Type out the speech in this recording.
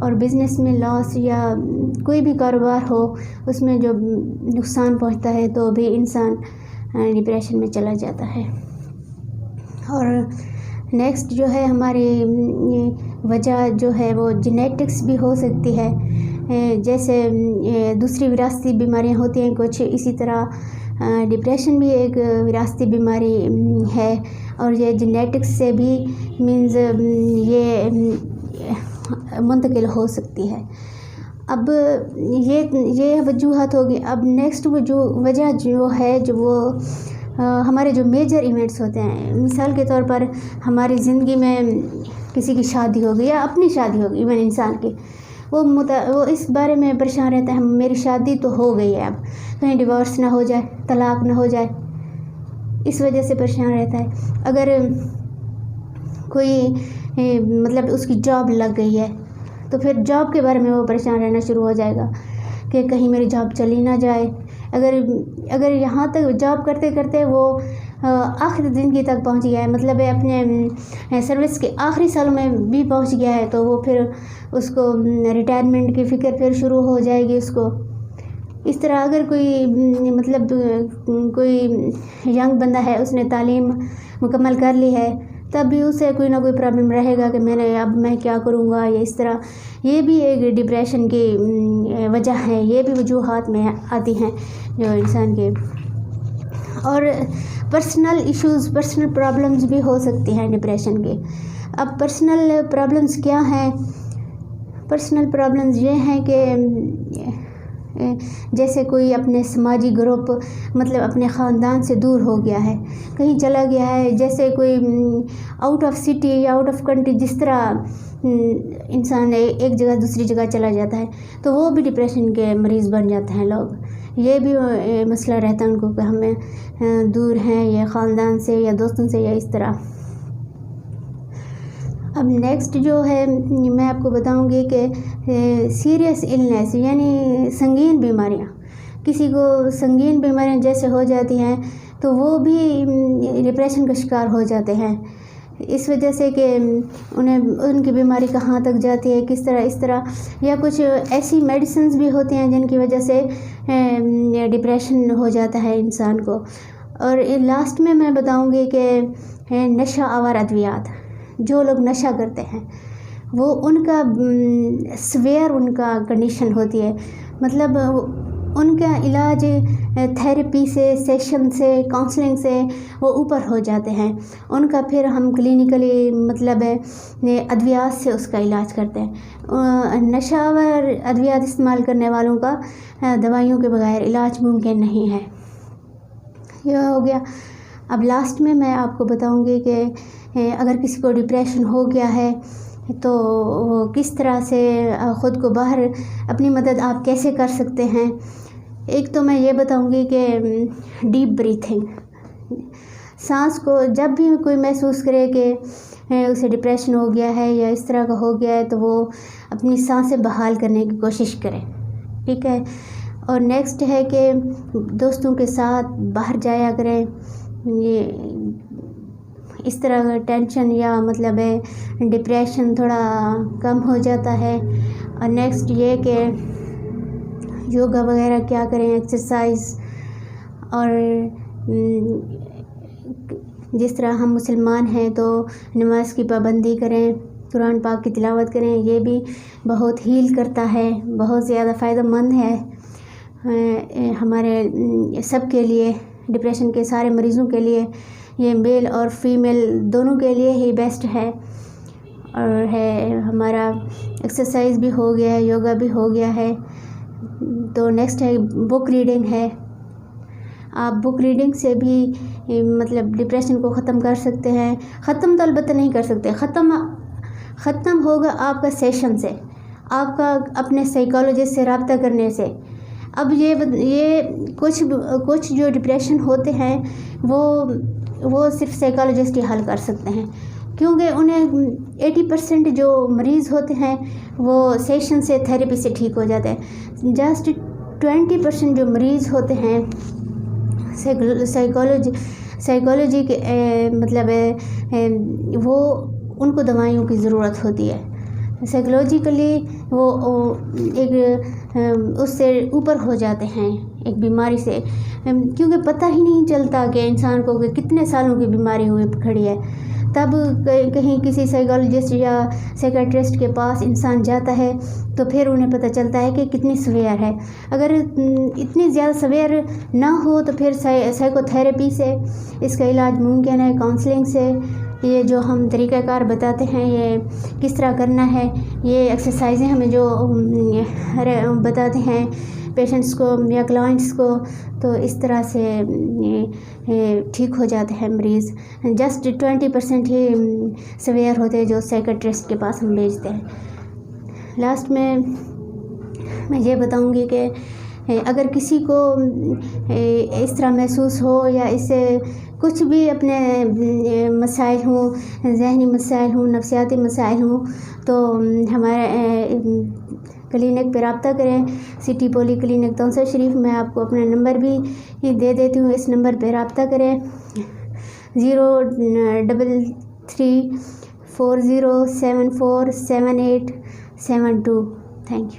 اور بزنس میں لاس یا کوئی بھی کاروبار ہو اس میں جو نقصان پہنچتا ہے تو بھی انسان ڈپریشن میں چلا جاتا ہے۔ اور نیکسٹ جو ہے ہماری وجہ جو ہے وہ جینیٹکس بھی ہو سکتی ہے، جیسے دوسری وراثتی بیماریاں ہوتی ہیں کچھ، اسی طرح ڈپریشن بھی ایک وراثتی بیماری ہے، اور یہ جینیٹکس سے بھی مینز یہ منتقل ہو سکتی ہے۔ اب یہ وجوہات ہوگی۔ اب نیکسٹ وجہ جو ہے جو وہ ہمارے جو میجر ایونٹس ہوتے ہیں، مثال کے طور پر ہماری زندگی میں کسی کی شادی ہوگی یا اپنی شادی ہوگی، ایون انسان کی، وہ اس بارے میں پریشان رہتا ہے میری شادی تو ہو گئی ہے، اب کہیں ڈیورس نہ ہو جائے، طلاق نہ ہو جائے، اس وجہ سے پریشان رہتا ہے۔ اگر کوئی مطلب اس کی جاب لگ گئی ہے تو پھر جاب کے بارے میں وہ پریشان رہنا شروع ہو جائے گا کہ کہیں میری جاب چلی نہ جائے۔ اگر یہاں تک جاب کرتے کرتے وہ آخری زندگی تک پہنچ گیا ہے، مطلب اپنے سروس کے آخری سالوں میں بھی پہنچ گیا ہے، تو وہ پھر اس کو ریٹائرمنٹ کی فکر پھر شروع ہو جائے گی اس کو۔ اس طرح اگر کوئی ینگ بندہ ہے، اس نے تعلیم مکمل کر لی ہے، تب بھی اسے کوئی نہ کوئی پرابلم رہے گا کہ میں کیا کروں گا، یا اس طرح یہ بھی ایک ڈپریشن کی وجہ ہے، یہ بھی وجوہات میں آتی ہیں جو انسان کے۔ اور پرسنل ایشوز، پرسنل پرابلمز بھی ہو سکتی ہیں ڈپریشن کے۔ اب پرسنل پرابلمز کیا ہیں؟ پرسنل پرابلمز یہ ہیں کہ جیسے کوئی اپنے سماجی گروپ، مطلب اپنے خاندان سے دور ہو گیا ہے، کہیں چلا گیا ہے، جیسے کوئی آؤٹ آف سٹی یا آؤٹ آف کنٹری، جس طرح انسان ایک جگہ دوسری جگہ چلا جاتا ہے تو وہ بھی ڈپریشن کے مریض بن جاتے ہیں لوگ۔ یہ بھی مسئلہ رہتا ہے ان کو کہ ہمیں دور ہیں یا خاندان سے یا دوستوں سے یا اس طرح۔ اب نیکسٹ جو ہے میں آپ کو بتاؤں گی کہ سیریس النیس یعنی سنگین بیماریاں، کسی کو سنگین بیماریاں جیسے ہو جاتی ہیں تو وہ بھی ڈپریشن کا شکار ہو جاتے ہیں، اس وجہ سے کہ ان کی بیماری کہاں تک جاتی ہے، کس طرح، اس طرح، یا کچھ ایسی میڈیسنز بھی ہوتی ہیں جن کی وجہ سے ڈپریشن ہو جاتا ہے انسان کو۔ اور لاسٹ میں بتاؤں گی کہ نشہ آور ادویات، جو لوگ نشہ کرتے ہیں وہ ان کا سویئر ان کا کنڈیشن ہوتی ہے، مطلب ان کا علاج تھیراپی سے، سیشن سے، کاؤنسلنگ سے وہ اوپر ہو جاتے ہیں، ان کا پھر ہم کلینکلی مطلب ادویات سے اس کا علاج کرتے ہیں۔ نشہ آور ادویات استعمال کرنے والوں کا دوائیوں کے بغیر علاج ممکن نہیں ہے۔ یہ ہو گیا۔ اب لاسٹ میں آپ کو بتاؤں گی کہ اگر کسی کو ڈپریشن ہو گیا ہے تو وہ کس طرح سے خود کو باہر، اپنی مدد آپ کیسے کر سکتے ہیں۔ ایک تو میں یہ بتاؤں گی کہ ڈیپ بریتھنگ، سانس کو جب بھی کوئی محسوس کرے کہ اسے ڈپریشن ہو گیا ہے یا اس طرح کا ہو گیا ہے تو وہ اپنی سانسیں بحال کرنے کی کوشش کرے، ٹھیک ہے۔ اور نیکسٹ ہے کہ دوستوں کے ساتھ باہر جایا کریں، یہ اس طرح ٹینشن یا مطلب ڈپریشن تھوڑا کم ہو جاتا ہے۔ اور نیکسٹ یہ کہ یوگا وغیرہ کیا کریں، ایکسرسائز، اور جس طرح ہم مسلمان ہیں تو نماز کی پابندی کریں، قرآن پاک کی تلاوت کریں، یہ بھی بہت ہیل کرتا ہے، بہت زیادہ فائدہ مند ہے ہمارے سب کے لیے، ڈپریشن کے سارے مریضوں کے لیے، یہ میل اور فیمیل دونوں کے لیے ہی بیسٹ ہے۔ اور ہمارا ایکسرسائز بھی ہو گیا ہے، یوگا بھی ہو گیا ہے۔ تو نیکسٹ ہے بک ریڈنگ ہے، آپ بک ریڈنگ سے بھی مطلب ڈپریشن کو ختم کر سکتے ہیں۔ ختم تو البتہ نہیں کر سکتے، ختم ہوگا آپ کا سیشن سے، آپ کا اپنے سائیکالوجسٹ سے رابطہ کرنے سے۔ اب یہ کچھ جو ڈپریشن ہوتے ہیں وہ صرف سائیکالوجسٹ ہی حل کر سکتے ہیں، کیونکہ انہیں 80% جو مریض ہوتے ہیں وہ سیشن سے، تھیراپی سے ٹھیک ہو جاتے ہیں۔ جسٹ 20% جو مریض ہوتے ہیں سائیکالوجی کے مطلب وہ ان کو دوائیوں کی ضرورت ہوتی ہے۔ سائیکلوجیکلی وہ ایک اس سے اوپر ہو جاتے ہیں ایک بیماری سے، کیونکہ پتہ ہی نہیں چلتا کہ انسان کو کہ کتنے سالوں کی بیماری ہوئی کھڑی ہے. تب کہیں کسی سائیکالوجسٹ یا سائیکیٹرسٹ کے پاس انسان جاتا ہے تو پھر انہیں پتہ چلتا ہے کہ کتنی سویئر ہے. اگر اتنی زیادہ سویئر نہ ہو تو پھر سائیکو تھیراپی سے اس کا علاج ممکن ہے، کاؤنسلنگ سے. یہ جو ہم طریقہ کار بتاتے ہیں یہ کس طرح کرنا ہے، یہ ایکسرسائزیں ہمیں جو بتاتے ہیں پیشنٹس کو یا کلائنٹس کو، تو اس طرح سے ٹھیک ہو جاتے ہیں مریض. جسٹ 20% ہی سویئر ہوتے ہیں جو سائیکیٹرسٹ کے پاس ہم بھیجتے ہیں. لاسٹ میں یہ بتاؤں گی کہ اگر کسی کو اس طرح محسوس ہو یا اس سے کچھ بھی اپنے مسائل ہوں، ذہنی مسائل ہوں، نفسیاتی مسائل ہوں، تو ہمارے کلینک پہ رابطہ کریں. سٹی پولی کلینک تونسر شریف. میں آپ کو اپنا نمبر بھی دے دیتی ہوں، اس نمبر پہ رابطہ کریں 03340747872. Thank you.